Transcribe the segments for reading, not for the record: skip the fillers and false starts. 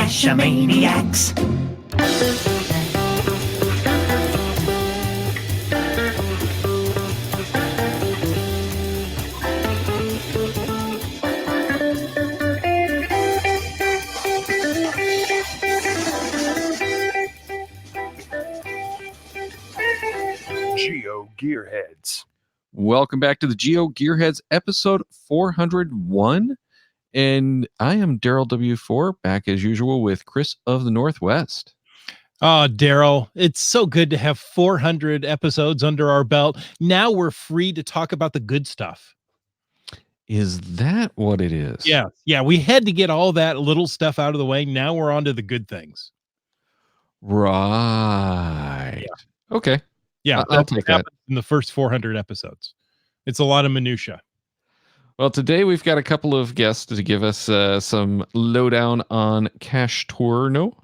Cashamaniacs. Geo Gearheads. Welcome back to the Geo Gearheads episode 401. And I am Daryl W4, back as usual with Chris of the Northwest. Oh, Daryl, it's so good to have 400 episodes under our belt. Now we're free to talk about the good stuff. Is that what it is? Yeah. We had to get all that little stuff out of the way. Now we're on to the good things. Right. Yeah. Okay. Yeah, I'll take that. In the first 400 episodes. It's a lot of minutia. Well, today we've got a couple of guests to give us some lowdown on Cachetur.no.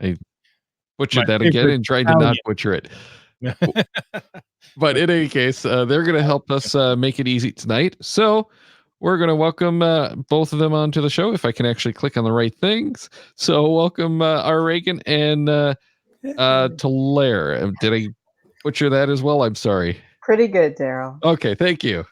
I butchered that again and tried to not butcher it. But in any case, they're going to help us make it easy tonight. So we're going to welcome both of them onto the show, if I can actually click on the right things. So welcome R. Reagan and Talaire. Did I butcher that as well? I'm sorry. Pretty good, Daryl. Okay, thank you.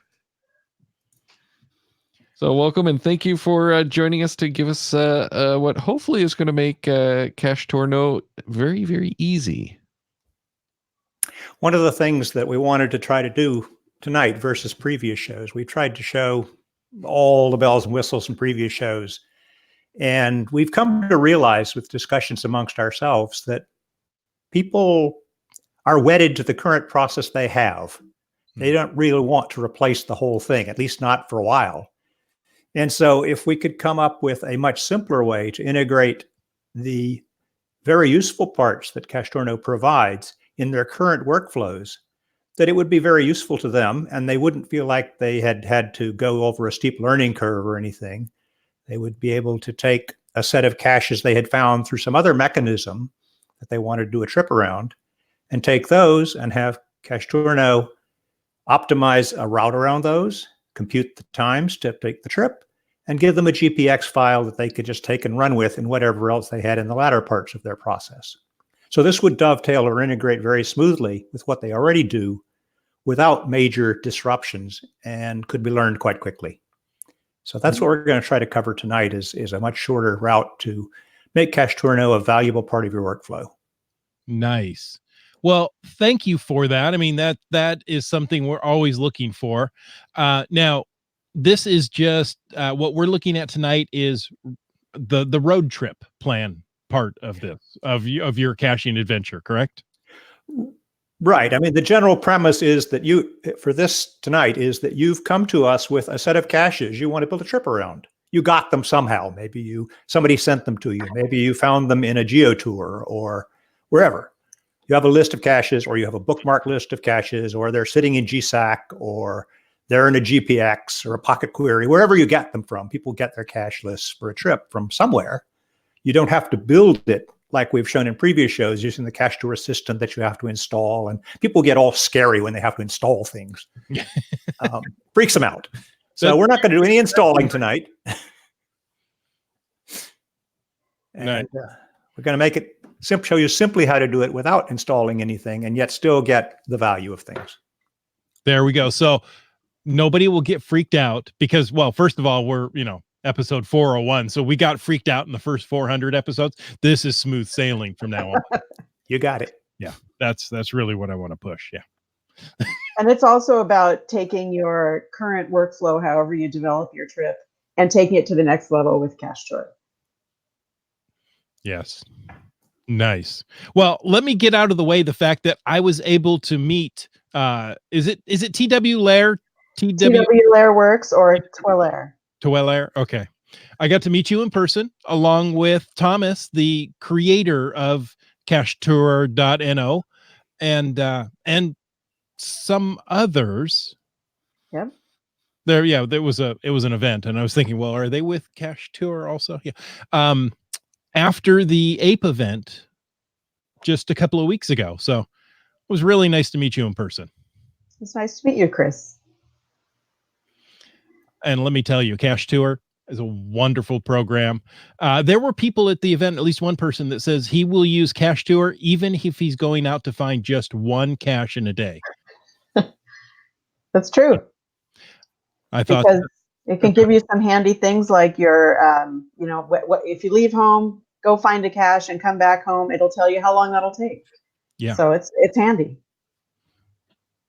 So welcome and thank you for joining us to give us what hopefully is going to make Cachetur.no very, very easy. One of the things that we wanted to try to do tonight versus previous shows, we tried to show all the bells and whistles from previous shows. And we've come to realize with discussions amongst ourselves that people are wedded to the current process they have. They don't really want to replace the whole thing, at least not for a while. And so if we could come up with a much simpler way to integrate the very useful parts that Cachetur.no provides in their current workflows, that it would be very useful to them and they wouldn't feel like they had to go over a steep learning curve or anything. They would be able to take a set of caches they had found through some other mechanism that they wanted to do a trip around and take those and have Cachetur.no optimize a route around those, compute the times to take the trip, and give them a GPX file that they could just take and run with in whatever else they had in the latter parts of their process. So this would dovetail or integrate very smoothly with what they already do without major disruptions and could be learned quite quickly. So that's what we're going to try to cover tonight is a much shorter route to make Cachetur.no a valuable part of your workflow. Nice. Well, thank you for that. I mean, that is something we're always looking for. Now, this is just what we're looking at tonight is the road trip plan part of this, of your caching adventure, correct? Right. I mean, the general premise is that for this tonight is that you've come to us with a set of caches you want to build a trip around. You got them somehow. Maybe somebody sent them to you. Maybe you found them in a GeoTour or wherever. You have a list of caches, or you have a bookmark list of caches, or they're sitting in GSAC, or they're in a GPX or a Pocket Query, wherever you get them from. People get their cache lists for a trip from somewhere. You don't have to build it like we've shown in previous shows using the Cachetur assistant that you have to install. And people get all scary when they have to install things. Freaks them out. So we're not going to do any installing tonight. And we're going to make it show you simply how to do it without installing anything and yet still get the value of things. There we go. So nobody will get freaked out because, well, first of all, we're, episode 401. So we got freaked out in the first 400 episodes. This is smooth sailing from now on. You got it. Yeah. That's really what I want to push. Yeah. And it's also about taking your current workflow, however you develop your trip, and taking it to the next level with Cachetur. Yes. Nice. Well, let me get out of the way the fact that I was able to meet, is it TW Lair? TW Lair Works or Twelair? Twelair. Okay. I got to meet you in person along with Thomas, the creator of Cachetur.no and some others. Yep. It was an event and I was thinking, well, are they with Cachetur also? Yeah. After the Ape event just a couple of weeks ago. So it was really nice to meet you in person. It's nice to meet you, Chris. And let me tell you, Cachetur, is a wonderful program. There were people at the event, at least one person that says he will use Cache Tour even if he's going out to find just one cache in a day. That's true. I thought because it can give you some handy things like your, what if you leave home, go find a cache and come back home, it'll tell you how long that'll take. Yeah. So it's handy.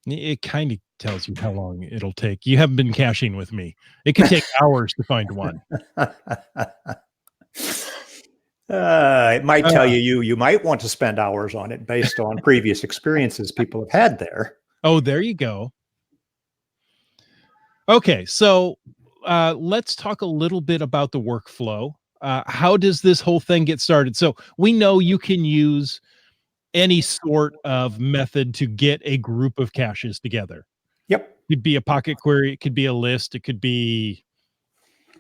It kind of tells you how long it'll take. You haven't been caching with me. It could take hours to find one. It might tell you might want to spend hours on it based on previous experiences people have had there. Oh, there you go. Okay, so let's talk a little bit about the workflow. How does this whole thing get started? So we know you can use any sort of method to get a group of caches together. Yep. It could be a pocket query. It could be a list. It could be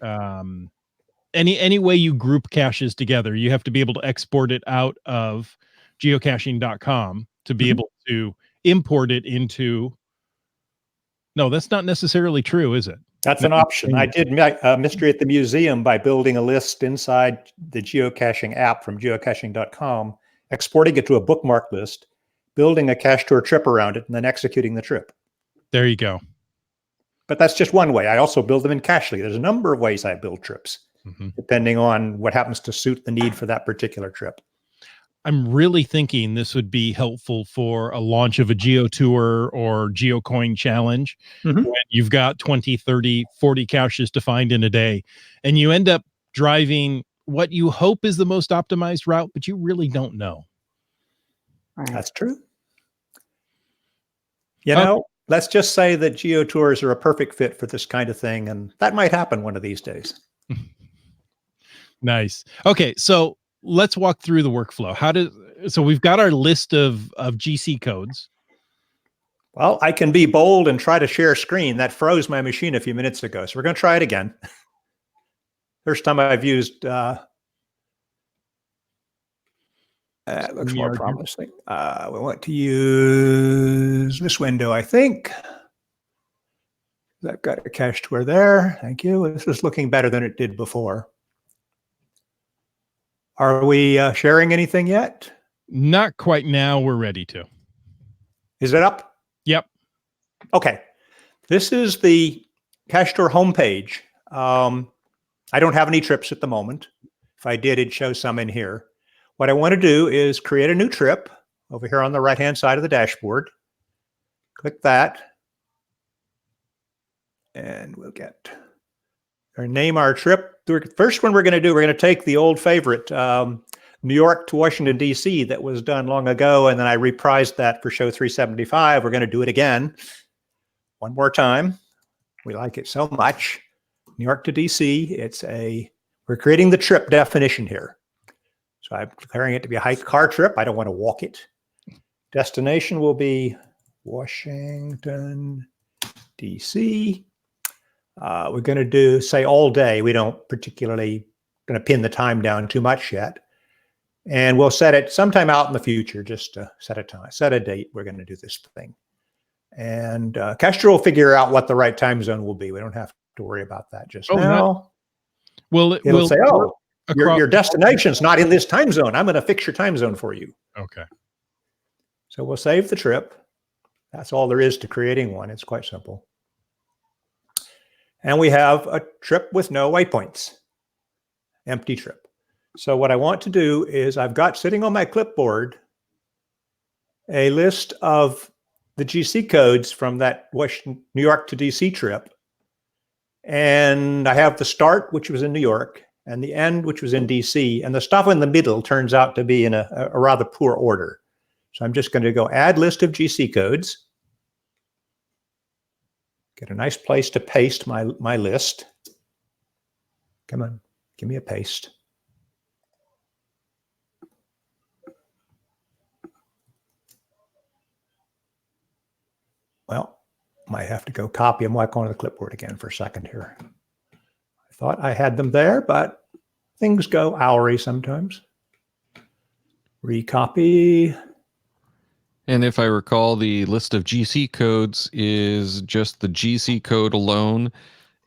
any way you group caches together. You have to be able to export it out of geocaching.com to be able to import it into. No, that's not necessarily true, is it? That's an option. I did Mystery at the Museum by building a list inside the geocaching app from geocaching.com, exporting it to a bookmark list, building a cache tour trip around it, and then executing the trip. There you go. But that's just one way. I also build them in Cachely. There's a number of ways I build trips, depending on what happens to suit the need for that particular trip. I'm really thinking this would be helpful for a launch of a Geo Tour or GeoCoin challenge. When you've got 20, 30, 40 caches to find in a day, and you end up driving what you hope is the most optimized route, but you really don't know. Right. That's true. You know, let's just say that Geo Tours are a perfect fit for this kind of thing, and that might happen one of these days. Nice. Okay, so let's walk through the workflow. So we've got our list of GC codes. Well, I can be bold and try to share screen. That froze my machine a few minutes ago, so we're going to try it again. First time I've used. It looks more promising. We want to use this window, I think. I've got a cache tour there. Thank you. This is looking better than it did before. Are we sharing anything yet? Not quite now. We're ready to. Is it up? Yep. Okay. This is the Cache Tour homepage. I don't have any trips at the moment. If I did, it'd show some in here. What I want to do is create a new trip over here on the right-hand side of the dashboard. Click that. And we'll get or name our trip. The first one we're going to do, we're going to take the old favorite, New York to Washington, D.C. that was done long ago, and then I reprised that for show 375. We're going to do it again. One more time. We like it so much. New York to D.C. We're creating the trip definition here. So I'm declaring it to be a hike car trip. I don't want to walk it. Destination will be Washington, D.C. We're going to do, say, all day. We don't particularly going to pin the time down too much yet. And we'll set it sometime out in the future, just to set a time, set a date. We're going to do this thing. And Cachetur will figure out what the right time zone will be. We don't have to worry about that just now. No. Well, it'll say, your destination's not in this time zone. I'm going to fix your time zone for you. Okay. So we'll save the trip. That's all there is to creating one. It's quite simple. And we have a trip with no waypoints. Empty trip. So what I want to do is I've got sitting on my clipboard a list of the GC codes from that New York to DC trip. And I have the start, which was in New York, and the end, which was in DC. And the stuff in the middle turns out to be in a rather poor order. So I'm just going to go add list of GC codes. Get a nice place to paste my list. Come on, give me a paste. Well, might have to go copy them while going to the clipboard again for a second here. I thought I had them there, but things go owry sometimes. Recopy. And if I recall, the list of GC codes is just the GC code alone.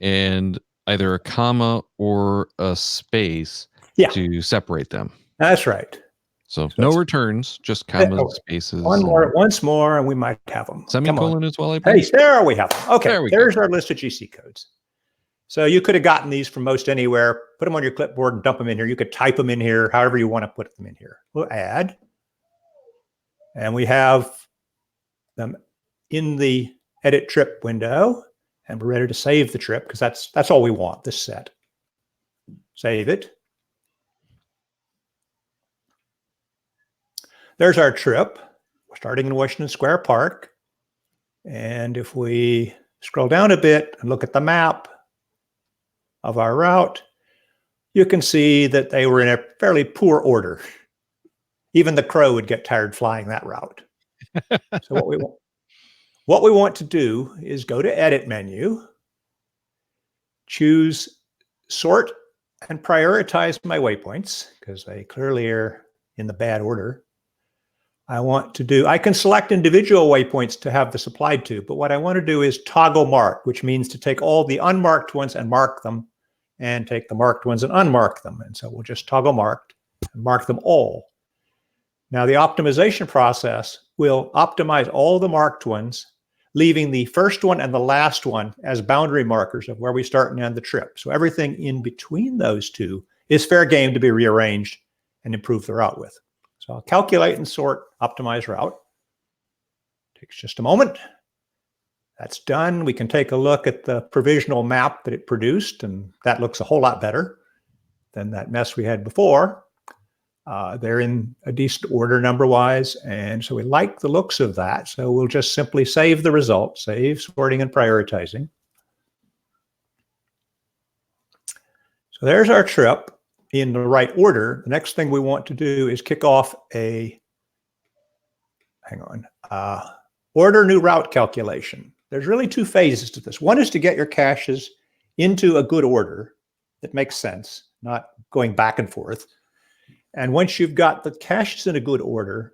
And either a comma or a space Yeah. to separate them. That's right. So So no it's- returns, just commas, oh, spaces. once more, and we might have them. Come on. Semicolon as well, I Hey, believe. there we have them. Okay, There we there's go. our list of GC codes. So you could have gotten these from most anywhere, put them on your clipboard and dump them in here. You could type them in here, however you want to put them in here. We'll add. And we have them in the edit trip window, and we're ready to save the trip because that's all we want, this set. Save it. There's our trip. We're starting in Washington Square Park. And if we scroll down a bit and look at the map of our route, you can see that they were in a fairly poor order. Even the crow would get tired flying that route. So what we want to do is go to Edit menu, choose Sort and prioritize my waypoints because they clearly are in the bad order. I can select individual waypoints to have this applied to, but what I want to do is toggle mark, which means to take all the unmarked ones and mark them, and take the marked ones and unmark them. And so we'll just toggle marked and mark them all. Now the optimization process will optimize all the marked ones, leaving the first one and the last one as boundary markers of where we start and end the trip. So everything in between those two is fair game to be rearranged and improve the route with. So I'll calculate and sort optimize route. Takes just a moment. That's done. We can take a look at the provisional map that it produced, and that looks a whole lot better than that mess we had before. They're in a decent order number-wise, and so we like the looks of that. So we'll just simply save the result, save sorting and prioritizing. So there's our trip in the right order. The next thing we want to do is kick off order new route calculation. There's really two phases to this. One is to get your caches into a good order that makes sense, not going back and forth. And once you've got the caches in a good order,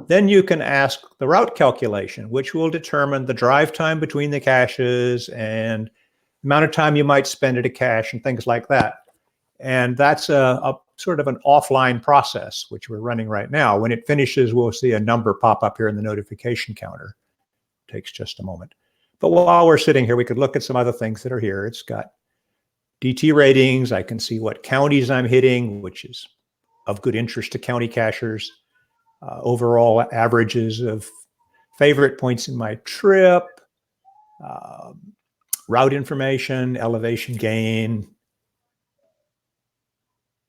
then you can ask the route calculation, which will determine the drive time between the caches and the amount of time you might spend at a cache and things like that. And that's a sort of an offline process, which we're running right now. When it finishes, we'll see a number pop up here in the notification counter. It takes just a moment. But while we're sitting here, we could look at some other things that are here. It's got DT ratings. I can see what counties I'm hitting, which is of good interest to county cachers. Overall averages of favorite points in my trip, route information, elevation gain,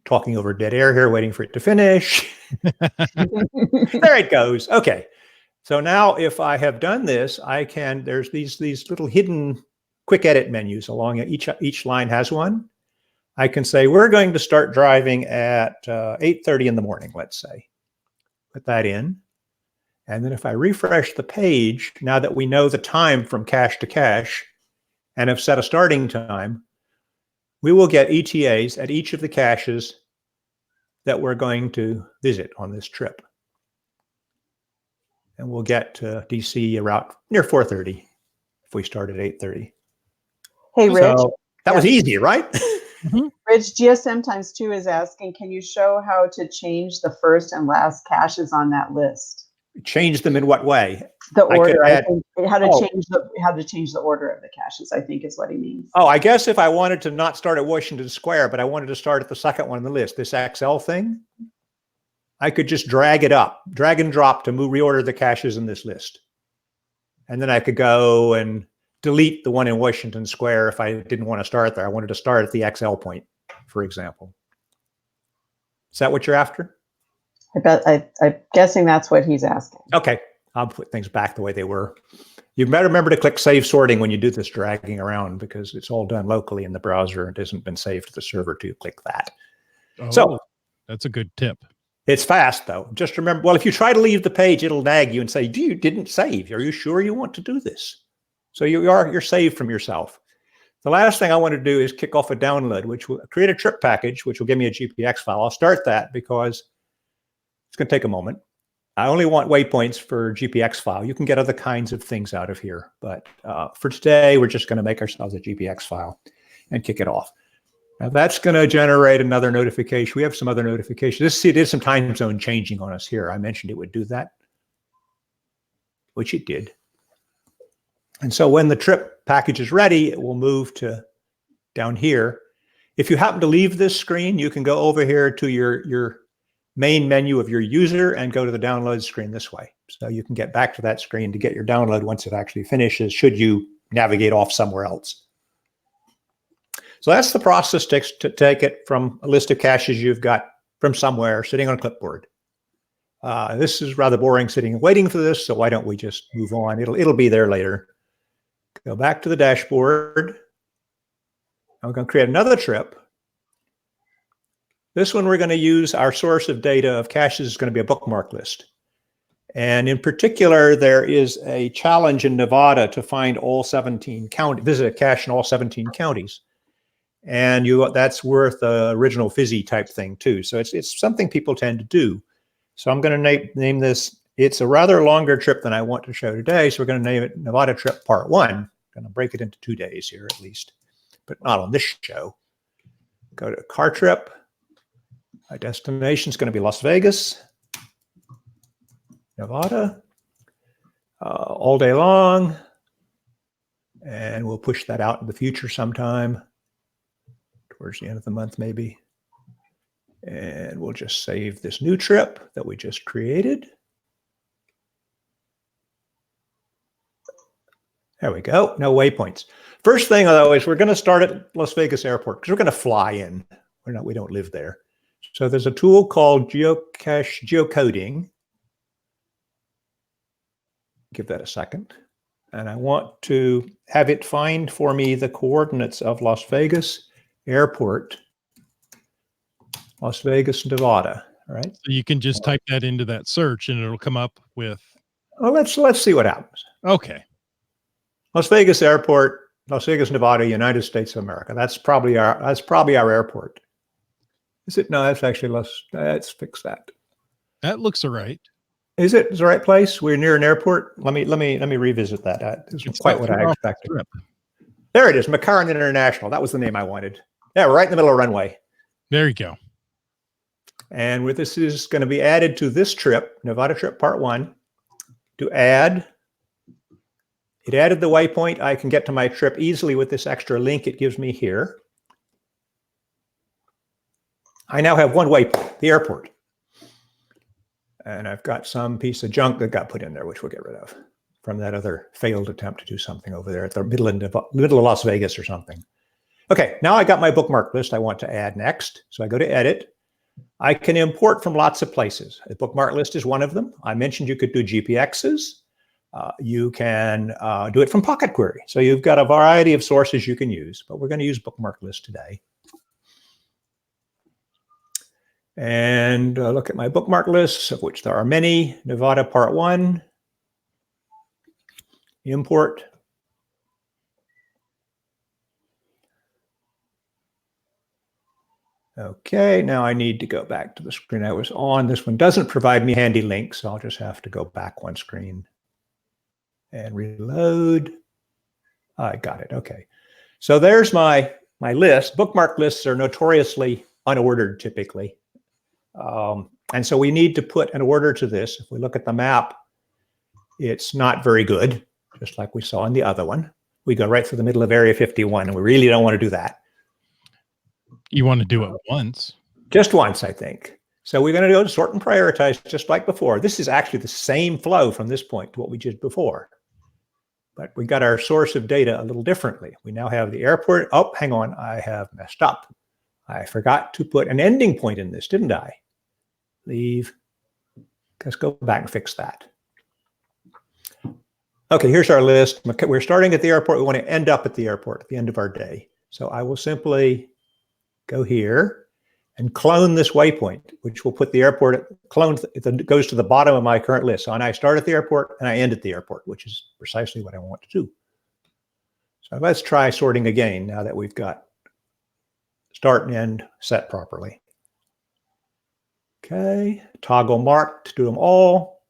talking over dead air here, waiting for it to finish. There it goes. Okay. So now if I have done this, there's these little hidden quick edit menus along each line has one. I can say, we're going to start driving at 8:30 in the morning, let's say. Put that in. And then if I refresh the page, now that we know the time from cache to cache and have set a starting time, we will get ETAs at each of the caches that we're going to visit on this trip. And we'll get to DC around near 4:30 if we start at 8:30. Hey, Rich. So that was easy, right? Rich, GSM times 2 is asking, can you show how to change the first and last caches on that list? Change them in what way? The order, I think how to change the order of the caches, I think is what he means. Oh, I guess if I wanted to not start at Washington Square, but I wanted to start at the second one on the list, this XL thing, I could just drag and drop to reorder the caches in this list. And then I could go and delete the one in Washington Square if I didn't want to start there. I wanted to start at the XL point, for example. Is that what you're after? I'm guessing that's what he's asking. Okay, I'll put things back the way they were. You better remember to click Save Sorting when you do this dragging around because it's all done locally in the browser. It hasn't been saved to the server to click that. Oh, so that's a good tip. It's fast, though. Just remember, well, if you try to leave the page, it'll nag you and say, you didn't save. Are you sure you want to do this? So you're saved from yourself. The last thing I want to do is kick off a download, which will create a trip package, which will give me a GPX file. I'll start that because it's going to take a moment. I only want waypoints for GPX file. You can get other kinds of things out of here. But for today, we're just going to make ourselves a GPX file. and kick it off. Now that's going to generate another notification. We have some other notifications. It did some time zone changing on us here. I mentioned it would do that, which it did. And so when the trip package is ready, it will move to down here. If you happen to leave this screen, you can go over here to your main menu of your user and go to the download screen this way. So you can get back to that screen to get your download once it actually finishes, should you navigate off somewhere else. So that's the process to take it from a list of caches you've got from somewhere sitting on a clipboard. This is rather boring sitting and waiting for this, so why don't we just move on? It'll be there later. Go back to the dashboard. I'm going to create another trip. This one we're going to use our source of data of caches is going to be a bookmark list. And in particular, there is a challenge in Nevada to find all 17 counties, visit a cache in all 17 counties. And that's worth the original fizzy type thing too. So it's something people tend to do. So I'm going to name this. It's a rather longer trip than I want to show today. So we're going to name it Nevada Trip Part 1. I'm going to break it into 2 days here at least, but not on this show. Go to car trip. My destination is going to be Las Vegas, Nevada, all day long. And we'll push that out in the future sometime. Towards the end of the month, maybe. And we'll just save this new trip that we just created. There we go. No waypoints. First thing, though, is we're going to start at Las Vegas Airport because we're going to fly in. We don't live there. So there's a tool called geocoding. Give that a second. And I want to have it find for me the coordinates of Las Vegas Airport, Las Vegas, Nevada. All right. So you can just type that into that search and it'll come up with. Well, let's see what happens. Okay. Las Vegas Airport, Las Vegas, Nevada, United States of America. That's probably our airport. Is it? No, that's actually let's fix that. That looks all right. Is it the right place? We're near an airport. Let me revisit that. This is quite what I expected. There it is, McCarran International. That was the name I wanted. Yeah, we're right in the middle of runway. There you go. And this is going to be added to this trip, Nevada Trip Part 1. To add, it added the waypoint. I can get to my trip easily with this extra link it gives me here. I now have one waypoint, the airport. And I've got some piece of junk that got put in there, which we'll get rid of from that other failed attempt to do something over there at the middle of Las Vegas or something. Okay, now I got my bookmark list I want to add next. So I go to edit. I can import from lots of places. A bookmark list is one of them. I mentioned you could do GPXs. You can do it from Pocket Query. So you've got a variety of sources you can use, but we're going to use bookmark list today. And look at my bookmark lists, of which there are many. Nevada Part 1. Import. Okay, now I need to go back to the screen I was on. This one doesn't provide me handy links, so I'll just have to go back one screen and reload. I got it. Okay. So there's my list. Bookmark lists are notoriously unordered typically. And so we need to put an order to this. If we look at the map, it's not very good, just like we saw in the other one. We go right through the middle of Area 51, and we really don't want to do that. You want to do it once. Just once, I think. So we're going to go to sort and prioritize just like before. This is actually the same flow from this point to what we did before. But we got our source of data a little differently. We now have the airport. Oh, hang on. I have messed up. I forgot to put an ending point in this, didn't I? Leave. Let's go back and fix that. Okay, here's our list. We're starting at the airport. We want to end up at the airport at the end of our day. So I will simply go here and clone this waypoint, which will put the airport clone. It goes to the bottom of my current list. So I start at the airport and I end at the airport, which is precisely what I want to do. So let's try sorting again now that we've got start and end set properly. Okay, toggle mark to do them all.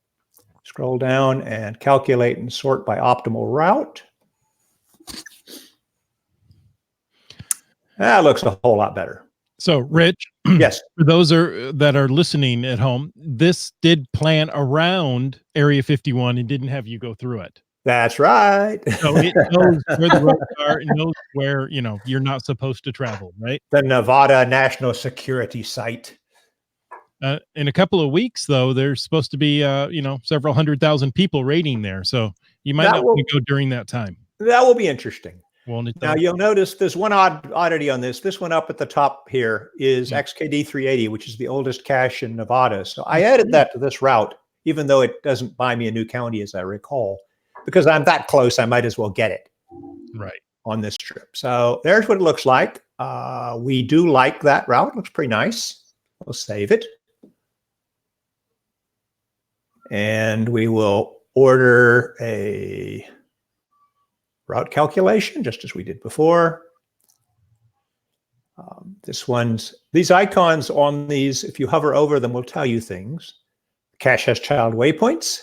Scroll down and calculate and sort by optimal route. That looks a whole lot better. So, Rich, Yes, for those that are listening at home, this did plan around Area 51 and didn't have you go through it. that's right. So it knows where the roads are. It knows where, you're not supposed to travel, right? The Nevada National Security Site. In a couple of weeks, though, there's supposed to be, several 100,000 people raiding there. So you might not want to go during that time. That will be interesting. Won't it, Now, though? you'll notice there's one oddity on this. This one up at the top here is XKD 380, which is the oldest cache in Nevada. So I added that to this route, even though it doesn't buy me a new county, as I recall, because I'm that close, I might as well get it Right on this trip. So there's what it looks like. We do like that route. It looks pretty nice. We'll save it. And we will order a route calculation, just as we did before. These icons on these, if you hover over them, will tell you things. Cache has child waypoints.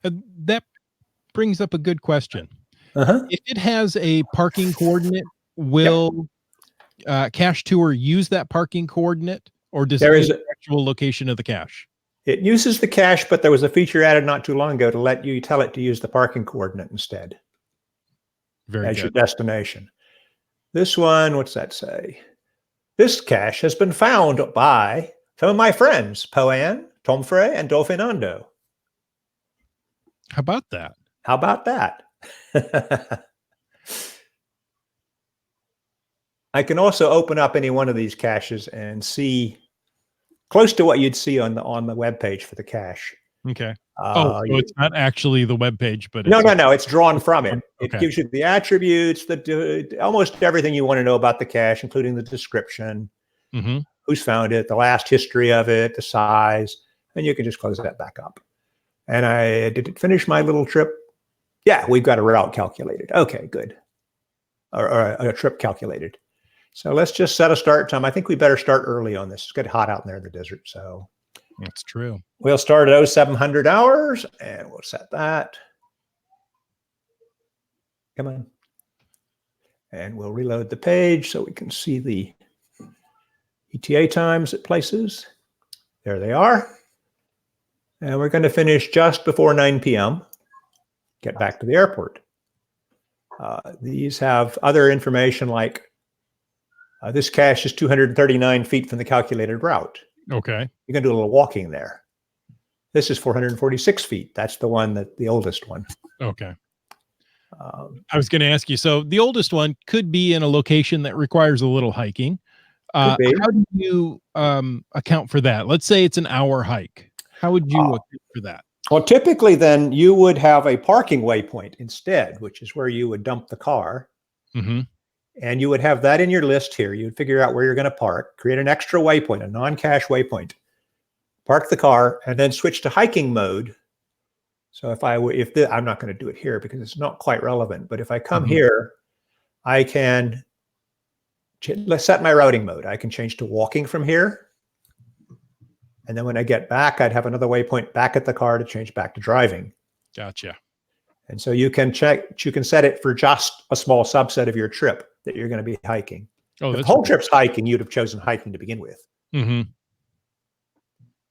That brings up a good question. Uh-huh. If it has a parking coordinate, will Cache Tour use that parking coordinate, or does it use the actual location of the cache? It uses the cache, but there was a feature added not too long ago to let you tell it to use the parking coordinate instead. As your destination. This one, what's that say? This cache has been found by some of my friends, Poan, Tomfrey, and Dolfinando. How about that? How about that? I can also open up any one of these caches and see close to what you'd see on the web page for the cache. Okay. So it's not actually the web page, but no, it's drawn from it. Okay. It gives you the attributes, almost everything you want to know about the cache, including the description, who's found it, the last history of it, the size, and you can just close that back up. And I did finish my little trip. Yeah, we've got a route calculated. Okay, good. Or a trip calculated. So let's just set a start time. I think we better start early on this. It's getting hot out there in the desert, so that's true. We'll start at 0700 hours, and we'll set that. Come on. And we'll reload the page so we can see the ETA times at places. There they are. And we're going to finish just before 9 p.m. Get back to the airport. These have other information like this cache is 239 feet from the calculated route. Okay. You're going to do a little walking there. This is 446 feet. That's the one the oldest one. Okay. I was going to ask you, so the oldest one could be in a location that requires a little hiking. How do you account for that? Let's say it's an hour hike. How would you account for that? Well, typically then you would have a parking waypoint instead, which is where you would dump the car. And you would have that in your list here. You'd figure out where you're going to park, create an extra waypoint, a non-cache waypoint, park the car, and then switch to hiking mode. So I'm not going to do it here because it's not quite relevant, but if I come here, I can let's set my routing mode. I can change to walking from here. And then when I get back, I'd have another waypoint back at the car to change back to driving. Gotcha. And so you can set it for just a small subset of your trip that you're going to be hiking. If the whole trip's hiking, you'd have chosen hiking to begin with.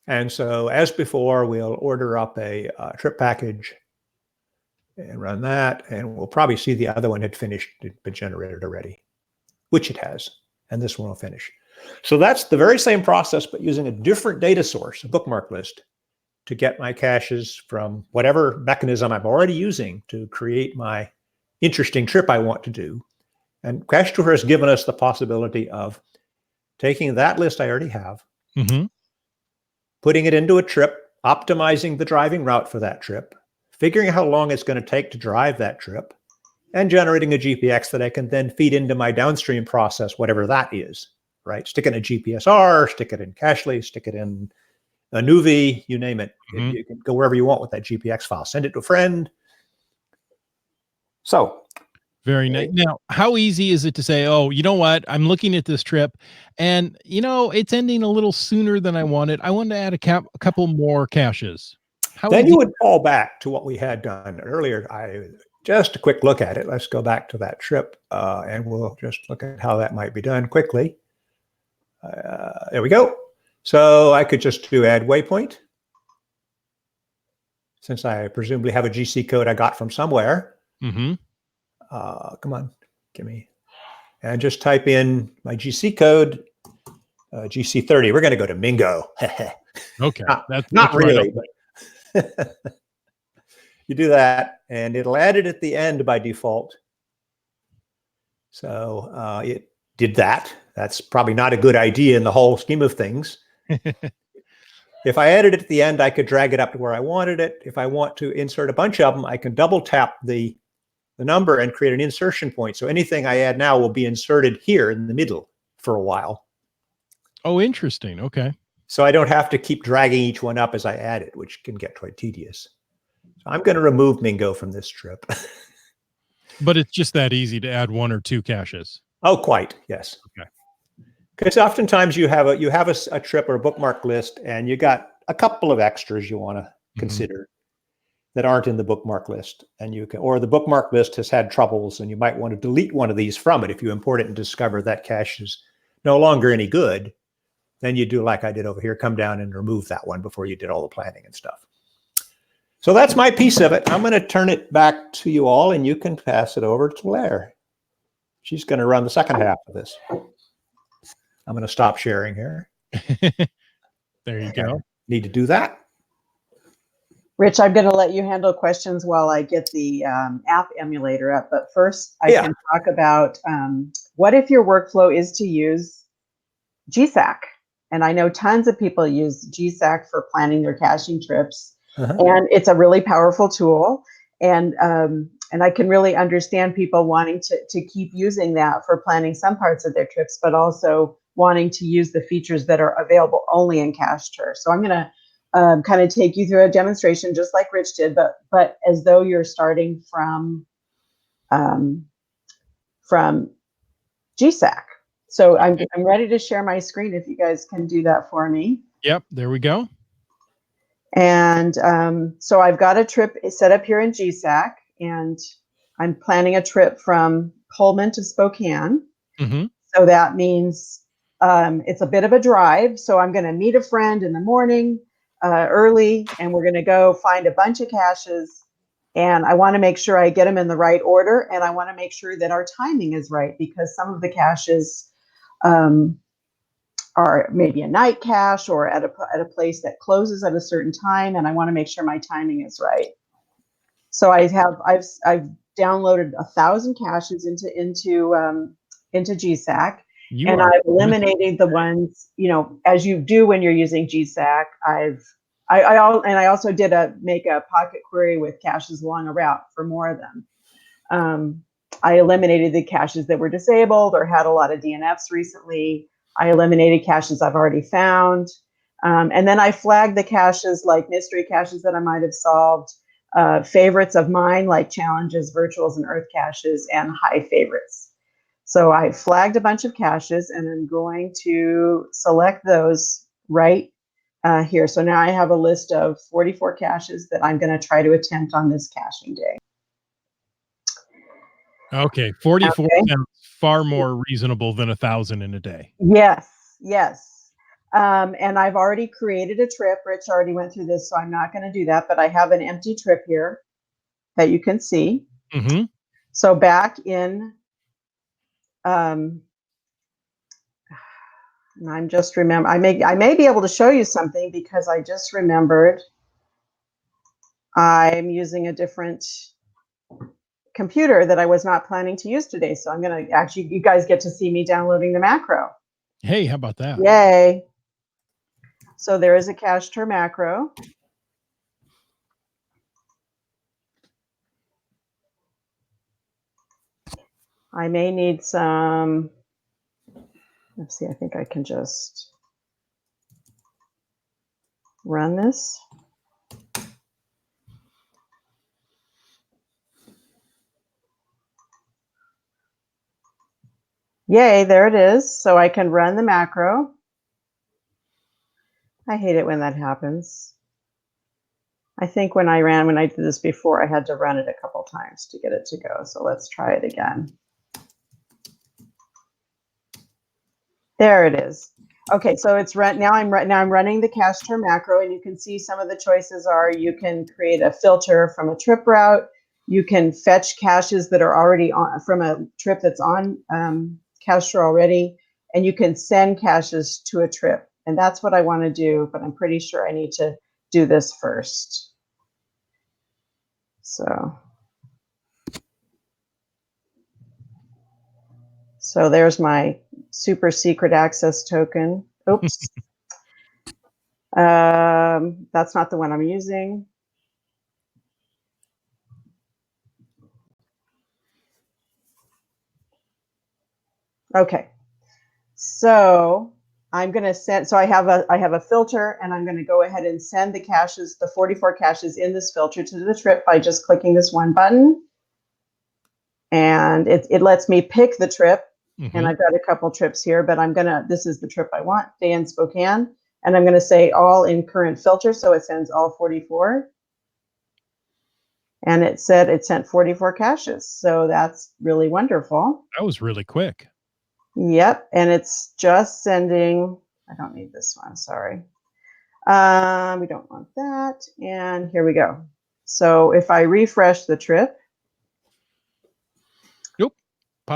And so as before, we'll order up a trip package and run that. And we'll probably see the other one had been generated already, which it has. And this one will finish. So that's the very same process, but using a different data source, a bookmark list, to get my caches from whatever mechanism I'm already using to create my interesting trip I want to do. And Cache Tour has given us the possibility of taking that list I already have, putting it into a trip, optimizing the driving route for that trip, figuring out how long it's going to take to drive that trip, and generating a GPX that I can then feed into my downstream process, whatever that is, right? Stick it in a GPSR, stick it in Cachely, stick it in a Nuvi, you name it. You can go wherever you want with that GPX file. Send it to a friend. So very nice. Now, how easy is it to say, oh, you know what? I'm looking at this trip and, it's ending a little sooner than I wanted. I want to add a couple more caches. Then you would fall back to what we had done earlier. just a quick look at it. Let's go back to that trip and we'll just look at how that might be done quickly. There we go. So I could just do add waypoint. Since I presumably have a GC code I got from somewhere. Mm-hmm. Come on, give me. And just type in my GC code, GC30. We're going to go to Mingo. Okay. Not that's really, but you do that and it'll add it at the end by default. So it did that. That's probably not a good idea in the whole scheme of things. If I added it at the end, I could drag it up to where I wanted it. If I want to insert a bunch of them, I can double tap the number and create an insertion point. So anything I add now will be inserted here in the middle for a while. Oh, interesting. Okay. So I don't have to keep dragging each one up as I add it, which can get quite tedious. So I'm going to remove Mingo from this trip. But it's just that easy to add 1 or 2 caches. Oh, quite. Yes. Okay. Because oftentimes you have a trip or a bookmark list and you got a couple of extras you want to consider that aren't in the bookmark list, and or the bookmark list has had troubles and you might want to delete one of these from it. If you import it and discover that cache is no longer any good, then you do like I did over here, come down and remove that one before you did all the planning and stuff. So that's my piece of it. I'm going to turn it back to you all and you can pass it over to Blair. She's going to run the second half of this. I'm going to stop sharing here. There you go. Need to do that. Rich, I'm going to let you handle questions while I get the app emulator up. But first, I can talk about what if your workflow is to use GSAC? And I know tons of people use GSAC for planning their caching trips. And it's a really powerful tool. And I can really understand people wanting to keep using that for planning some parts of their trips, but also wanting to use the features that are available only in Cachetur. So I'm going to kind of take you through a demonstration just like Rich did, but as though you're starting from GSAC. So I'm ready to share my screen if you guys can do that for me. Yep, there we go. And so I've got a trip set up here in GSAC, and I'm planning a trip from Pullman to Spokane. So that means it's a bit of a drive. So I'm going to meet a friend in the morning early, and we're going to go find a bunch of caches. And I want to make sure I get them in the right order, and I want to make sure that our timing is right, because some of the caches are maybe a night cache or at a place that closes at a certain time, and I want to make sure my timing is right. So I've downloaded 1,000 caches into GSAC, and I've eliminated the ones, as you do when you're using GSAC. I also did make a pocket query with caches along a route for more of them. I eliminated the caches that were disabled or had a lot of DNFs recently. I eliminated caches I've already found. And then I flagged the caches like mystery caches that I might have solved, favorites of mine like challenges, virtuals, and earth caches, and high favorites. So I flagged a bunch of caches, and I'm going to select those right here. So now I have a list of 44 caches that I'm going to try to attempt on this caching day. Okay, 44 sounds far more reasonable than 1,000 in a day. Yes. And I've already created a trip. Rich already went through this, so I'm not going to do that. But I have an empty trip here that you can see. So back in, and I'm just remember. I may be able to show you something because I just remembered I'm using a different computer that I was not planning to use today. So I'm going to actually, you guys get to see me downloading the macro. Hey, how about that? Yay. So there is a Cachetur macro. I may need some, let's see, I think I can just run this. Yay, there it is. So I can run the macro. I hate it when that happens. I think when I did this before, I had to run it a couple times to get it to go. So let's try it again. There it is. Okay, so it's now I'm running the Cachetur macro, and you can see some of the choices are you can create a filter from a trip route. You can fetch caches that are already on from a trip that's on Cachetur already, and you can send caches to a trip. And that's what I want to do, but I'm pretty sure I need to do this first. So there's my super secret access token. Oops. That's not the one I'm using. Okay. So I'm going to send, so I have a filter, and I'm going to go ahead and send the caches, the 44 caches in this filter to the trip by just clicking this one button. And it lets me pick the trip. Mm-hmm. And I've got a couple trips here, but this is the trip I want, day in Spokane. And I'm going to say all in current filter. So it sends all 44. And it sent 44 caches. So that's really wonderful. That was really quick. Yep. And it's just sending, I don't need this one, sorry. We don't want that. And here we go. So if I refresh the trip,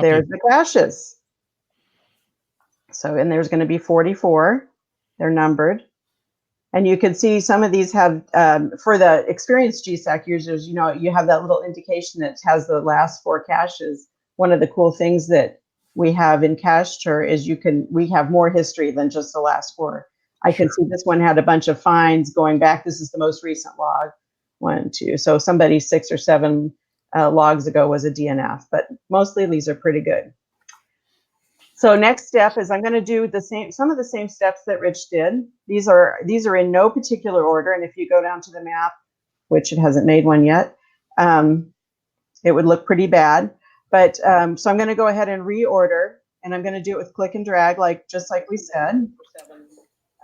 there's the caches. So, and there's going to be 44. They're numbered. And you can see some of these have, for the experienced GSAC users, you have that little indication that has the last 4 caches. One of the cool things that we have in Cachetur is we have more history than just the last 4. I can see this one had a bunch of finds going back. This is the most recent log, 1, 2. So somebody 6 or 7 logs ago was a DNF, but mostly these are pretty good. So next step is I'm going to do some of the same steps that Rich did. These are in no particular order. And if you go down to the map, which it hasn't made one yet, it would look pretty bad. But so I'm going to go ahead and reorder, and I'm going to do it with click and drag, just like we said.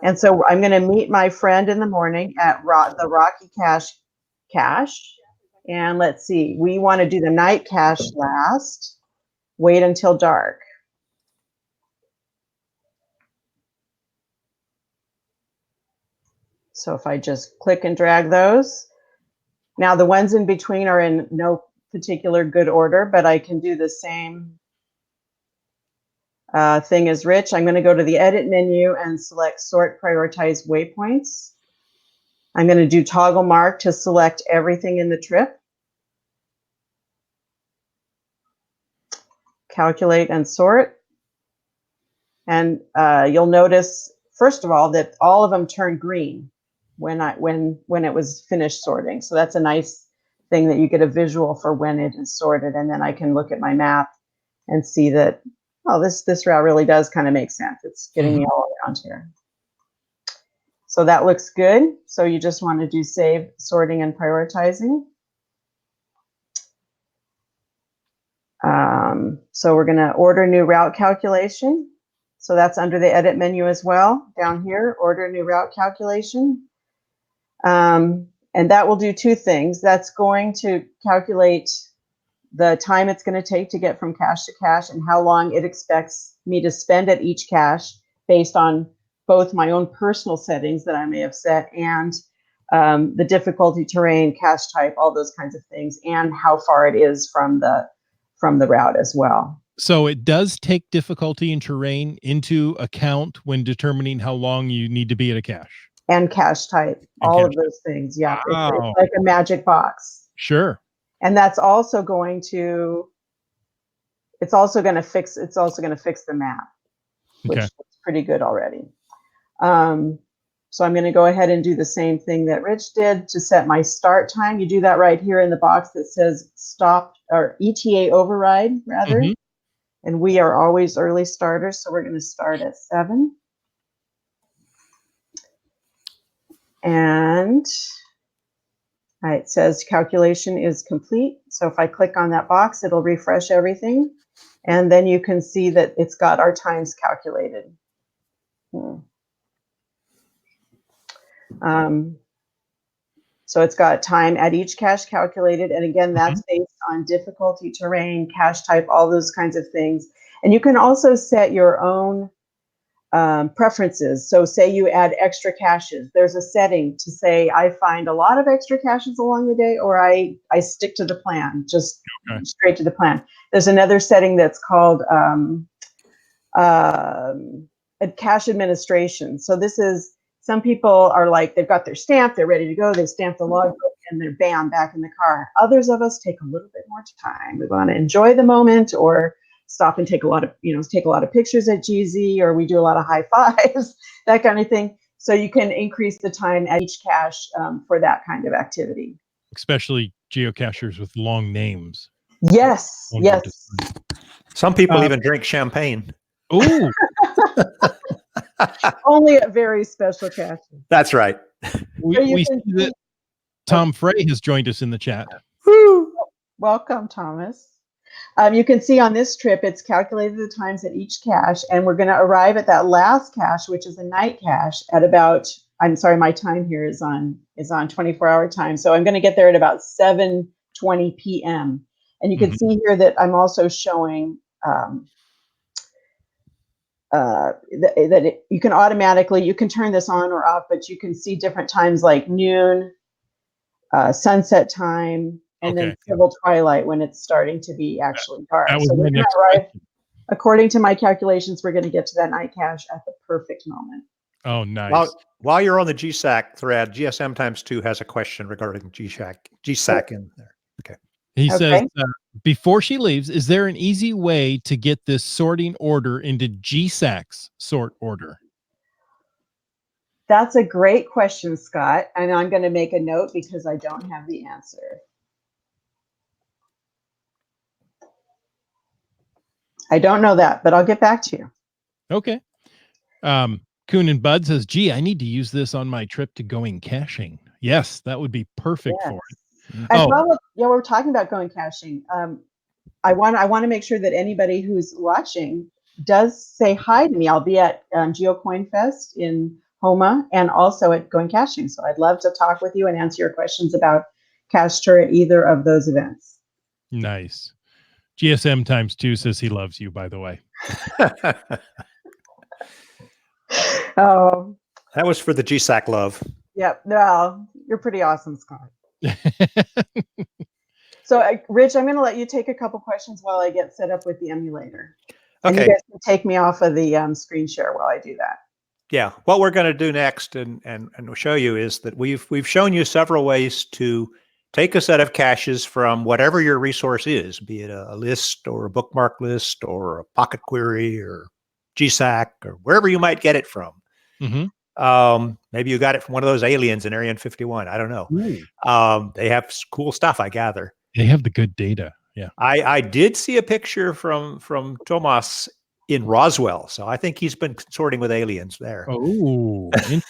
And so I'm going to meet my friend in the morning at the Rocky cache. And let's see, we want to do the night cache last. Wait until dark. So if I just click and drag those, now the ones in between are in no particular good order, but I can do the same thing as Rich. I'm going to go to the edit menu and select sort prioritize waypoints. I'm going to do toggle mark to select everything in the trip. Calculate and sort. And you'll notice, first of all, that all of them turned green when it was finished sorting. So that's a nice thing that you get a visual for when it is sorted. And then I can look at my map and see that, oh, this route really does kind of make sense. It's getting me all around here. So that looks good. So you just want to do save, sorting, and prioritizing. So we're going to order new route calculation. So that's under the edit menu as well. Down here, order new route calculation. And that will do 2 things. That's going to calculate the time it's going to take to get from cache to cache and how long it expects me to spend at each cache based on both my own personal settings that I may have set and the difficulty, terrain, cache type, all those kinds of things, and how far it is from the route as well. So it does take difficulty and terrain into account when determining how long you need to be at a cache. And cache type, all of those things. Yeah, wow. It's like a magic box. Sure. And that's also going to, it's also going to fix the map, which is pretty good already. So I'm going to go ahead and do the same thing that Rich did to set my start time. You do that right here in the box that says stop or ETA override rather. Mm-hmm. And we are always early starters, so we're going to start at 7. And it says calculation is complete. So if I click on that box, it'll refresh everything. And then you can see that it's got our times calculated. So it's got time at each cache calculated. And again, that's based on difficulty, terrain, cache type, all those kinds of things. And you can also set your own preferences. So say you add extra caches. There's a setting to say I find a lot of extra caches along the day, or I stick to the plan, just straight to the plan. There's another setting that's called cache administration. So this is, some people are like, they've got their stamp, they're ready to go, they stamp the logbook, and they're bam, back in the car. Others of us take a little bit more time. We want to enjoy the moment, or stop and take a lot of pictures at GZ, or we do a lot of high fives, that kind of thing. So you can increase the time at each cache for that kind of activity. Especially geocachers with long names. Yes, yes. Some people even drink champagne. Ooh. Only at very special caches. That's right. We see that Tom Frey has joined us in the chat. Woo! Welcome, Thomas. You can see on this trip, it's calculated the times at each cache, and we're going to arrive at that last cache, which is a night cache, at about, I'm sorry, my time here is on 24-hour time. So I'm going to get there at about 7:20 p.m. And you can see here that I'm also showing that you can automatically, you can turn this on or off, but you can see different times like noon, sunset time, and then civil twilight when it's starting to be actually dark. So we're gonna arrive, according to my calculations, we're going to get to that night cache at the perfect moment. Oh, nice. While you're on the GSAC thread, GSM times 2 has a question regarding GSAC in there. Okay. He says, before she leaves, is there an easy way to get this sorting order into GSAC's sort order? That's a great question, Scott. And I'm going to make a note because I don't have the answer. I don't know that, but I'll get back to you. Okay. Coon and Bud says, gee, I need to use this on my trip to going caching. Yes, that would be perfect for it. And we're talking about going caching. I want to make sure that anybody who's watching does say hi to me. I'll be at GeoCoin Fest in Homa and also at Going Caching. So I'd love to talk with you and answer your questions about Cachetur at either of those events. Nice. GSM times 2 says he loves you, by the way. Oh, that was for the GSAC love. Yep. Well, you're pretty awesome, Scott. So, Rich, I'm going to let you take a couple questions while I get set up with the emulator. And you guys can take me off of the screen share while I do that. Yeah. What we're going to do next and we'll show you is that we've shown you several ways to take a set of caches from whatever your resource is, be it a list or a bookmark list or a pocket query or GSAC or wherever you might get it from. Maybe you got it from one of those aliens in Area 51. I don't know. They have cool stuff, I gather. They have the good data. Yeah. I did see a picture from Tomas in Roswell. So I think he's been sorting with aliens there. Oh, interesting.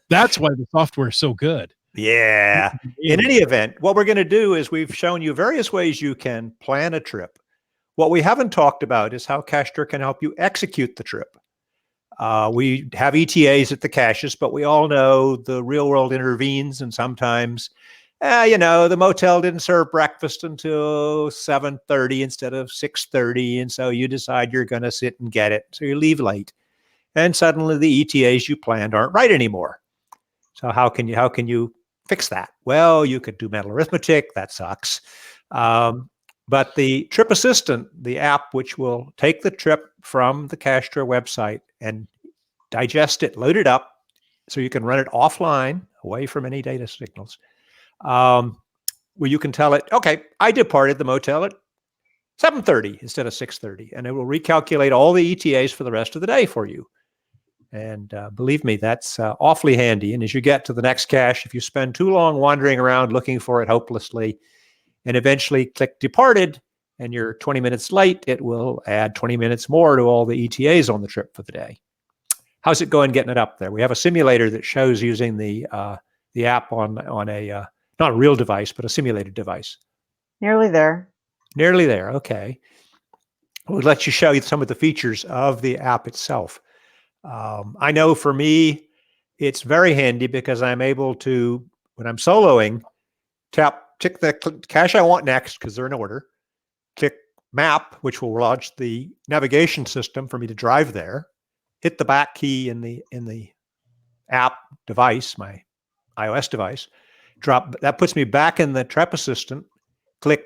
That's why the software is so good. Yeah. In any event, what we're going to do is we've shown you various ways you can plan a trip. What we haven't talked about is how Cachetur can help you execute the trip. We have ETAs at the caches, but we all know the real world intervenes, and sometimes, the motel didn't serve breakfast until 7:30 instead of 6:30, and so you decide you're going to sit and get it, so you leave late, and suddenly the ETAs you planned aren't right anymore. So how can you fix that? Well, you could do mental arithmetic. That sucks. But the Trip Assistant, the app which will take the trip from the Cachetur website and digest it, load it up, so you can run it offline, away from any data signals, where you can tell it, okay, I departed the motel at 7:30 instead of 6:30, and it will recalculate all the ETAs for the rest of the day for you. And believe me, that's awfully handy. And as you get to the next cache, if you spend too long wandering around looking for it hopelessly, and eventually click departed, and you're 20 minutes late, it will add 20 minutes more to all the ETAs on the trip for the day. How's it going getting it up there? We have a simulator that shows using the app on a, not a real device, but a simulated device. Nearly there. Nearly there. Okay. We'll let you show you some of the features of the app itself. I know for me, it's very handy because I'm able to when I'm soloing, tick the cache I want next because they're in order. Click map, which will launch the navigation system for me to drive there. Hit the back key in the app device, my iOS device. That puts me back in the Trap Assistant. Click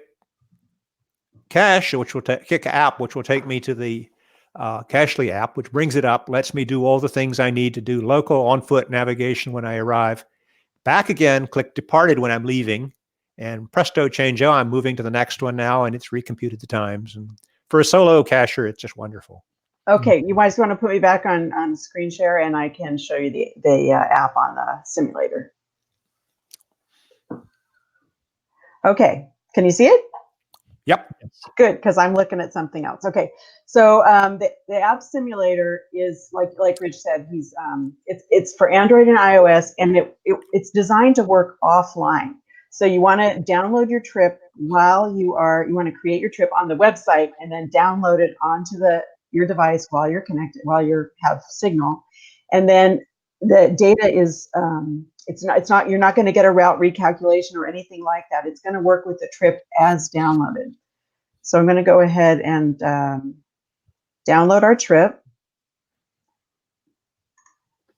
cache, which will click app, which will take me to the Cachely app, which brings it up, lets me do all the things I need to do: local, on foot navigation when I arrive. Back again, click departed when I'm leaving, and presto changeo, I'm moving to the next one now, and it's recomputed the times. And for a solo cacher, it's just wonderful. Okay, you guys want to put me back on screen share, and I can show you the app on the simulator. Okay, can you see it? Yep. Good, because I'm looking at something else. Okay, so the app simulator is like Rich said. It's for Android and iOS, and it's designed to work offline. So you want to download your trip while you want to create your trip on the website, and then download it onto your device while you're connected, while you have signal, and then the data is you're not going to get a route recalculation or anything like that. It's going to work with the trip as downloaded. So I'm going to go ahead and download our trip.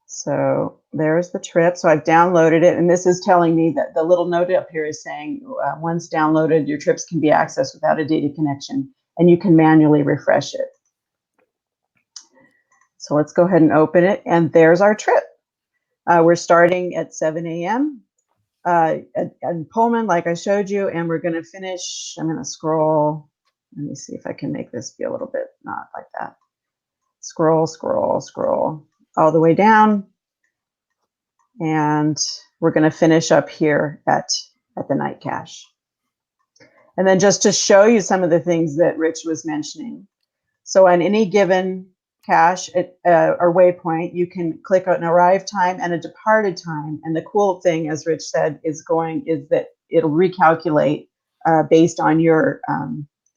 So there's the trip. So I've downloaded it, and this is telling me that the little note up here is saying once downloaded, your trips can be accessed without a data connection, and you can manually refresh it. So let's go ahead and open it, and there's our trip. We're starting at 7 a.m. At Pullman, like I showed you, and we're going to finish. I'm going to scroll. Let me see if I can make this be a little bit not like that. Scroll, scroll, scroll all the way down, and we're going to finish up here at the night cache. And then just to show you some of the things that Rich was mentioning. So on any given cache or waypoint, you can click an arrive time and a departed time. And the cool thing, as Rich said, is that it'll recalculate based on your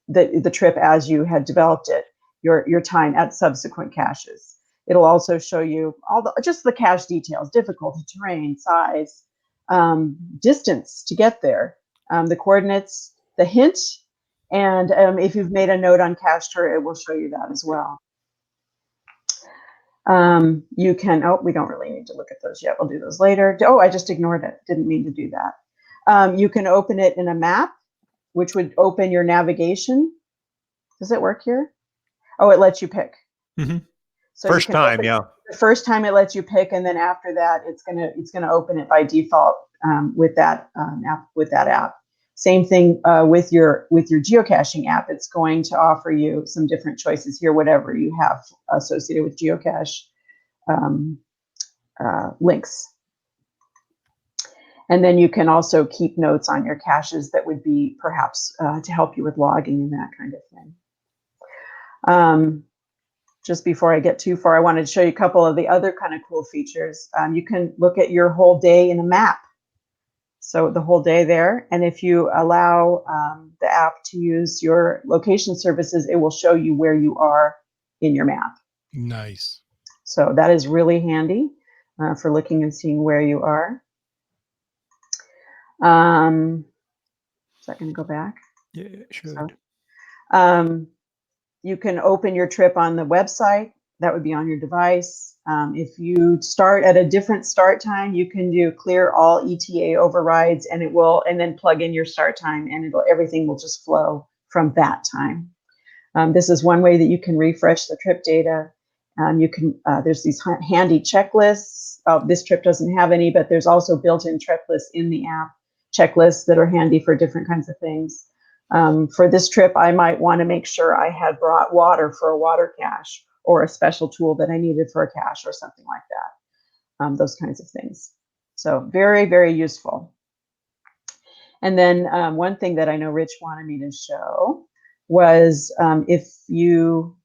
the trip as you had developed it, your time at subsequent caches. It'll also show you just the cache details: difficulty, terrain, size, distance to get there, the coordinates, the hint, and if you've made a note on Cachetur, it will show you that as well. You can, we don't really need to look at those yet. We'll do those later. Oh, I just ignored it. Didn't mean to do that. You can open it in a map, which would open your navigation. Does it work here? Oh, it lets you pick. Mm-hmm. So first time, yeah. The first time it lets you pick, and then after that, it's gonna open it by default with that app. Same thing with your geocaching app. It's going to offer you some different choices here, whatever you have associated with geocache links. And then you can also keep notes on your caches that would be perhaps to help you with logging and that kind of thing. Just before I get too far, I wanted to show you a couple of the other kind of cool features. You can look at your whole day in a map. So the whole day there. And if you allow the app to use your location services, it will show you where you are in your map. Nice. So that is really handy for looking and seeing where you are. Is that going to go back? Yeah, it should. So, you can open your trip on the website. That would be on your device. If you start at a different start time, you can do clear all ETA overrides, and then plug in your start time, and everything will just flow from that time. This is one way that you can refresh the trip data. There's these handy checklists. This trip doesn't have any, but there's also built-in checklists in the app, checklists that are handy for different kinds of things. For this trip, I might want to make sure I had brought water for a water cache, or a special tool that I needed for a cache or something like that. Those kinds of things. So very, very useful. And then one thing that I know Rich wanted me to show was if you,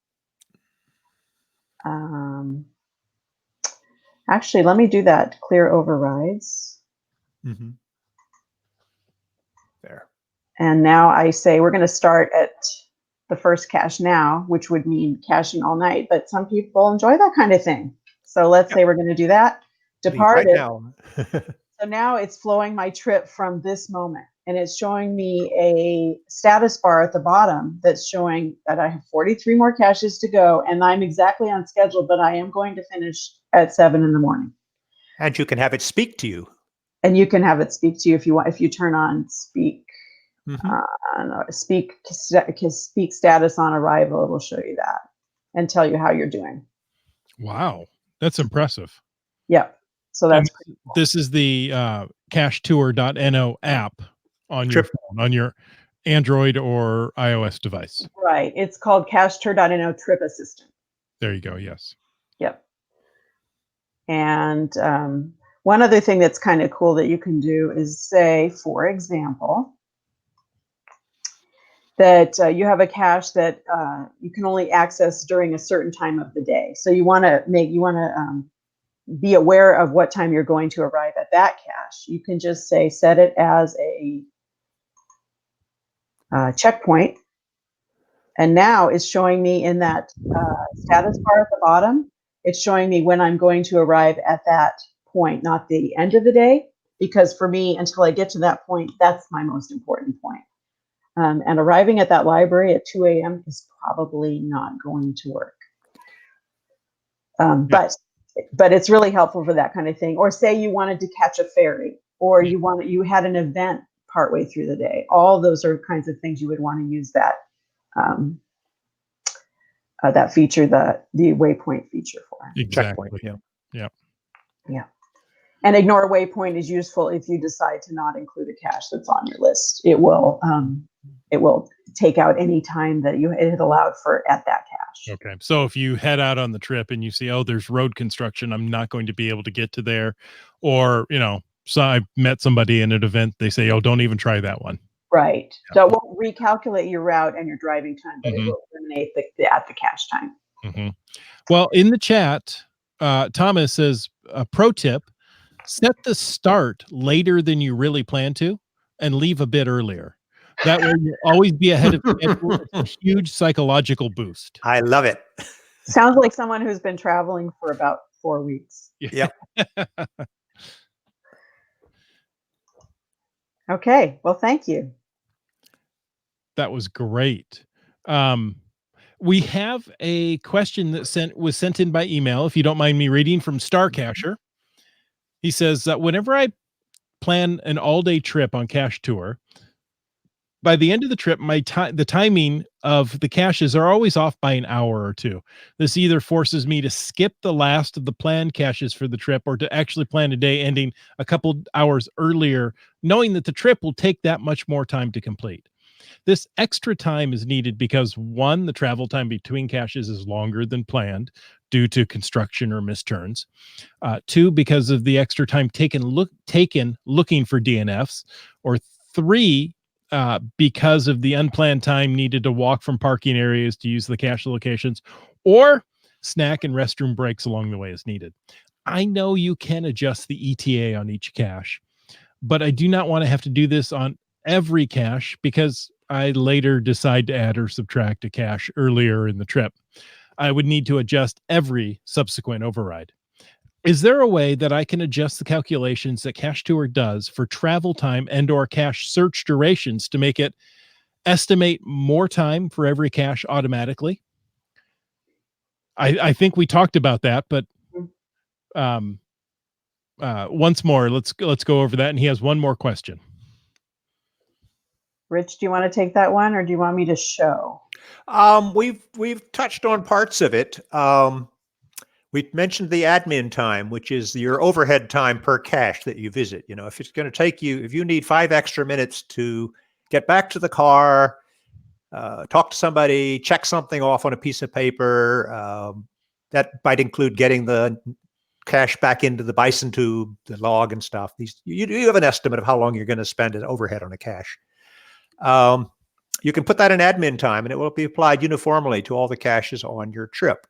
actually, let me do that, clear overrides. Mm-hmm. There. And now I say we're going to start at the first cache now, which would mean caching all night, but some people enjoy that kind of thing. So let's say we're going to do that. Departed. Right now. So now it's flowing my trip from this moment, and it's showing me a status bar at the bottom that's showing that I have 43 more caches to go, and I'm exactly on schedule, but I am going to finish at 7 in the morning. And you can have it speak to you. And you can have it speak to you if you want. If you turn on speak, speak status on arrival, it will show you that and tell you how you're doing. Wow, that's impressive. Yep. So that's pretty cool. This is the Cachetur.no app on your phone, on your Android or iOS device. Right. It's called Cachetur.no Trip Assistant. There you go. Yes. Yep. And one other thing that's kind of cool that you can do is say, for example, that you have a cache that you can only access during a certain time of the day. So you want to be aware of what time you're going to arrive at that cache. You can just say, set it as a checkpoint. And now it's showing me in that status bar at the bottom, it's showing me when I'm going to arrive at that point, not the end of the day, because for me, until I get to that point, that's my most important point. And arriving at that library at 2 a.m. is probably not going to work. But it's really helpful for that kind of thing. Or say you wanted to catch a ferry, or you had an event partway through the day. All those are kinds of things you would want to use that that feature, the waypoint feature for. Exactly. Checkpoint, yeah. And ignore waypoint is useful if you decide to not include a cache that's on your list. It will take out any time that it had allowed for at that cache. Okay. So if you head out on the trip and you see, oh, there's road construction, I'm not going to be able to get to there. Or, so I met somebody in an event, they say, oh, don't even try that one. Right. Yeah. So it won't recalculate your route and your driving time, but it will eliminate the cache time. Well, in the chat, Thomas says, pro tip, set the start later than you really plan to and leave a bit earlier. That way you'll always be ahead of schedule. It's a huge psychological boost. I love it. Sounds like someone who's been traveling for about 4 weeks. Yep. Okay. Well, thank you. That was great. We have a question that was sent in by email, if you don't mind me reading, from Starcacher. He says that whenever I plan an all-day trip on Cachetur, by the end of the trip, the timing of the caches are always off by an hour or two. This either forces me to skip the last of the planned caches for the trip or to actually plan a day ending a couple hours earlier, knowing that the trip will take that much more time to complete. This extra time is needed because, one, the travel time between caches is longer than planned due to construction or misturns. Two, because of the extra time taken looking for DNFs. Or three, because of the unplanned time needed to walk from parking areas to use the cache locations, or snack and restroom breaks along the way as needed. I know you can adjust the ETA on each cache, but I do not want to have to do this on every cache because I later decide to add or subtract a cache earlier in the trip. I would need to adjust every subsequent override. Is there a way that I can adjust the calculations that Cachetur does for travel time and or cache search durations to make it estimate more time for every cache automatically? I think we talked about that, but once more, let's go over that. And he has one more question. Rich, do you want to take that one, or do you want me to show? We've touched on parts of it. We mentioned the admin time, which is your overhead time per cache that you visit. If it's going to take you, if you need 5 extra minutes to get back to the car, talk to somebody, check something off on a piece of paper, that might include getting the cache back into the Bison tube, the log and stuff. You have an estimate of how long you're going to spend as overhead on a cache. You can put that in admin time and it will be applied uniformly to all the caches on your trip.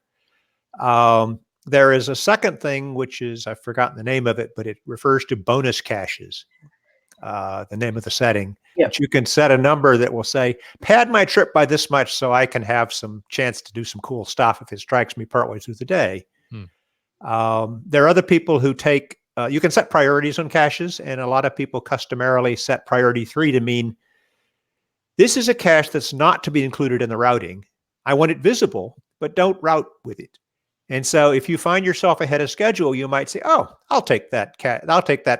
There is a second thing, which is, I've forgotten the name of it, but it refers to bonus caches, the name of the setting. Yep. But you can set a number that will say, pad my trip by this much so I can have some chance to do some cool stuff if it strikes me partway through the day. There are other people who take you can set priorities on caches, and a lot of people customarily set priority 3 to mean this is a cache that's not to be included in the routing. I want it visible, but don't route with it. And so if you find yourself ahead of schedule, you might say, oh, I'll take that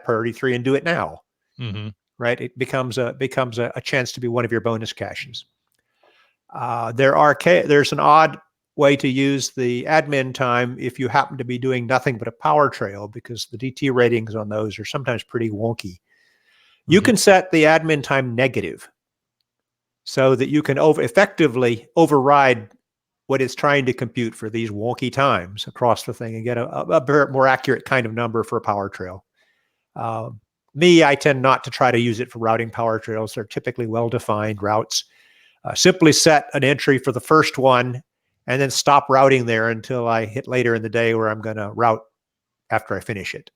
priority 3 and do it now. Mm-hmm. Right? It becomes a chance to be one of your bonus caches. There's an odd way to use the admin time if you happen to be doing nothing but a power trail, because the DT ratings on those are sometimes pretty wonky. You can set the admin time negative so that you can effectively override what it's trying to compute for these wonky times across the thing and get a more accurate kind of number for a power trail. I tend not to try to use it for routing power trails. They're typically well-defined routes. Simply set an entry for the first one and then stop routing there until I hit later in the day where I'm going to route after I finish it,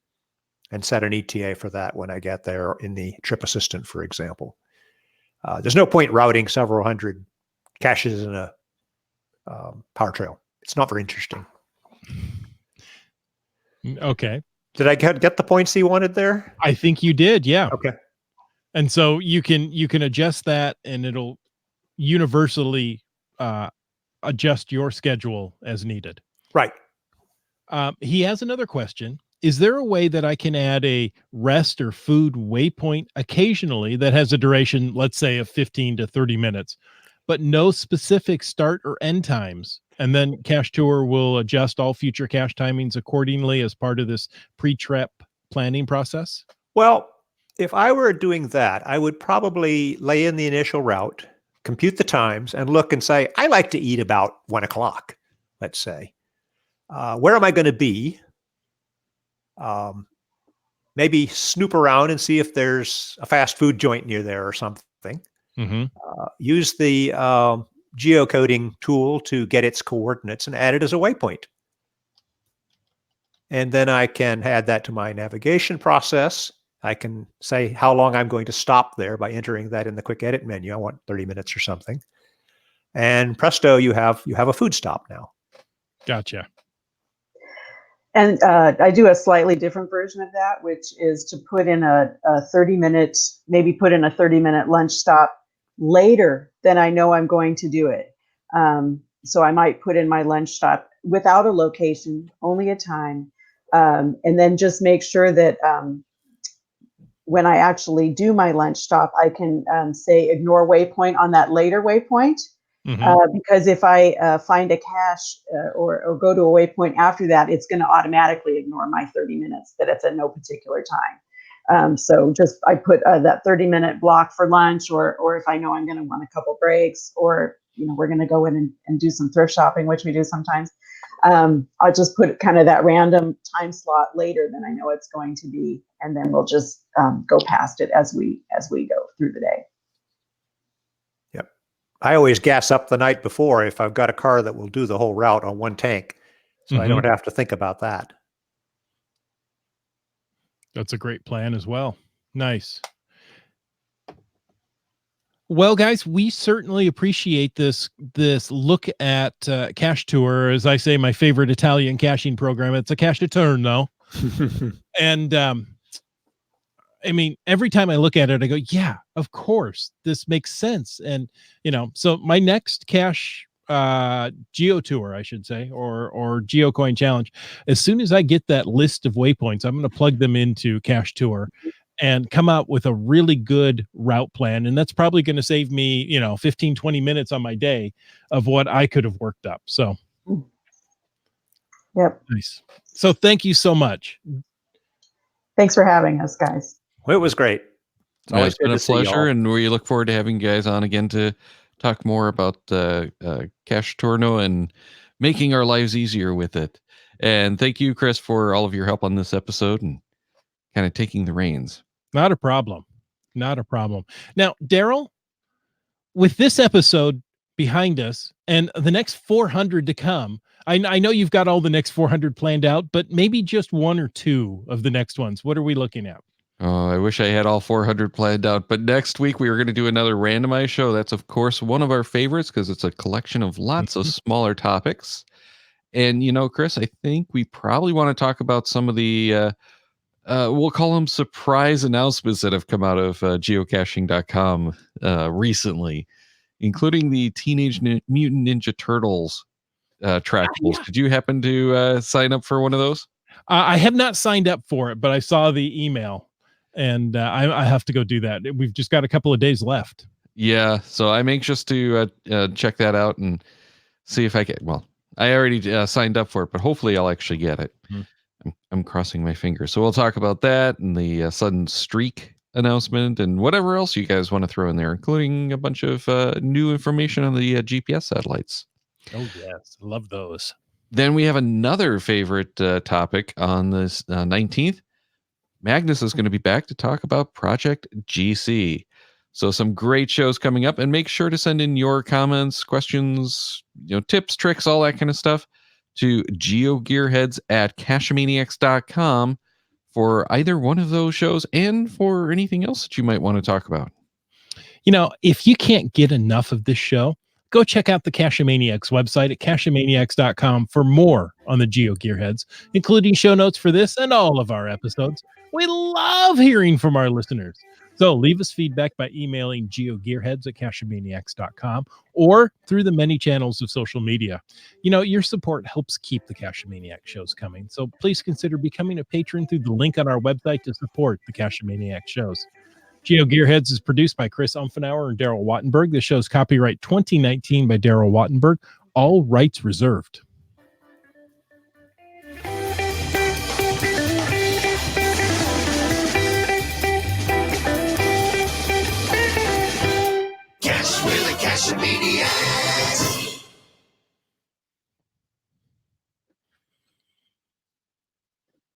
and set an ETA for that when I get there in the trip assistant, for example. There's no point routing several hundred caches in a power trail. It's not very interesting. Okay. Did I get the points he wanted there? I think you did. Yeah. Okay. And so you can adjust that, and it'll universally adjust your schedule as needed. Right. He has another question. Is there a way that I can add a rest or food waypoint occasionally that has a duration, let's say, of 15 to 30 minutes, but no specific start or end times? And then Cachetur will adjust all future cache timings accordingly as part of this pre-trip planning process? Well, if I were doing that, I would probably lay in the initial route, compute the times, and look and say, I like to eat about 1 o'clock, let's say. Where am I going to be? Maybe snoop around and see if there's a fast food joint near there or something. Mm-hmm. Use the geocoding tool to get its coordinates and add it as a waypoint. And then I can add that to my navigation process. I can say how long I'm going to stop there by entering that in the quick edit menu. I want 30 minutes or something. And presto, you have a food stop now. Gotcha. And I do a slightly different version of that, which is to put in a 30-minute, maybe put in a 30-minute lunch stop later than I know I'm going to do it. So I might put in my lunch stop without a location, only a time, and then just make sure that when I actually do my lunch stop, I can say ignore waypoint on that later waypoint. Mm-hmm. Because if I find a cache or go to a waypoint after that, it's going to automatically ignore my 30 minutes that it's at no particular time. So just I put that 30-minute block for lunch, or if I know I'm going to want a couple breaks, or we're going to go in and do some thrift shopping, which we do sometimes. I'll just put kind of that random time slot later than I know it's going to be, and then we'll just go past it as we go through the day. I always gas up the night before if I've got a car that will do the whole route on one tank, so I don't have to think about that. That's a great plan as well. Nice. Well, guys, we certainly appreciate this look at Cachetur, as I say, my favorite Italian caching program. It's a Cachetur.no. And I mean, every time I look at it, I go, yeah, of course, this makes sense. And, so my next cache geo tour, I should say, or geocoin challenge, as soon as I get that list of waypoints, I'm going to plug them into Cachetur and come out with a really good route plan. And that's probably going to save me, 15, 20 minutes on my day of what I could have worked up. So, yep. Nice. So thank you so much. Thanks for having us, guys. Well, it was great. It's been a pleasure, and we look forward to having you guys on again to talk more about Cachetur.no and making our lives easier with it. And thank you, Chris, for all of your help on this episode and kind of taking the reins. Not a problem. Not a problem. Now, Daryl, with this episode behind us and the next 400 to come, I know you've got all the next 400 planned out, but maybe just one or two of the next ones. What are we looking at? Oh, I wish I had all 400 planned out, but next week we are going to do another randomized show. That's, of course, one of our favorites because it's a collection of lots of smaller topics. And, Chris, I think we probably want to talk about some of the we'll call them surprise announcements that have come out of geocaching.com recently, including the Teenage Mutant Ninja Turtles trackables. Yeah. Did you happen to sign up for one of those? I have not signed up for it, but I saw the email, and I have to go do that. We've just got a couple of days left. Yeah, so I'm anxious to check that out and see if I get. Well, I already signed up for it, but hopefully I'll actually get it. I'm crossing my fingers. So we'll talk about that and the sudden streak announcement and whatever else you guys want to throw in there, including a bunch of new information on the GPS satellites. Oh yes, love those. Then we have another favorite topic on this 19th. Magnus is going to be back to talk about Project GC. So some great shows coming up, and make sure to send in your comments, questions, tips, tricks, all that kind of stuff to geogearheads@cachemaniacs.com for either one of those shows and for anything else that you might want to talk about. If you can't get enough of this show, go check out the Cachemaniacs website at cachemaniacs.com for more on the Geo Gearheads, including show notes for this and all of our episodes. We love hearing from our listeners. So leave us feedback by emailing geogearheads@cachemaniacs.com or through the many channels of social media. Your support helps keep the Cachemaniac shows coming. So please consider becoming a patron through the link on our website to support the Cachemaniac shows. Geo Gearheads is produced by Chris Umfenauer and Daryl Wattenberg. The show's copyright 2019 by Daryl Wattenberg. All rights reserved. Cash with a Cachemaniac.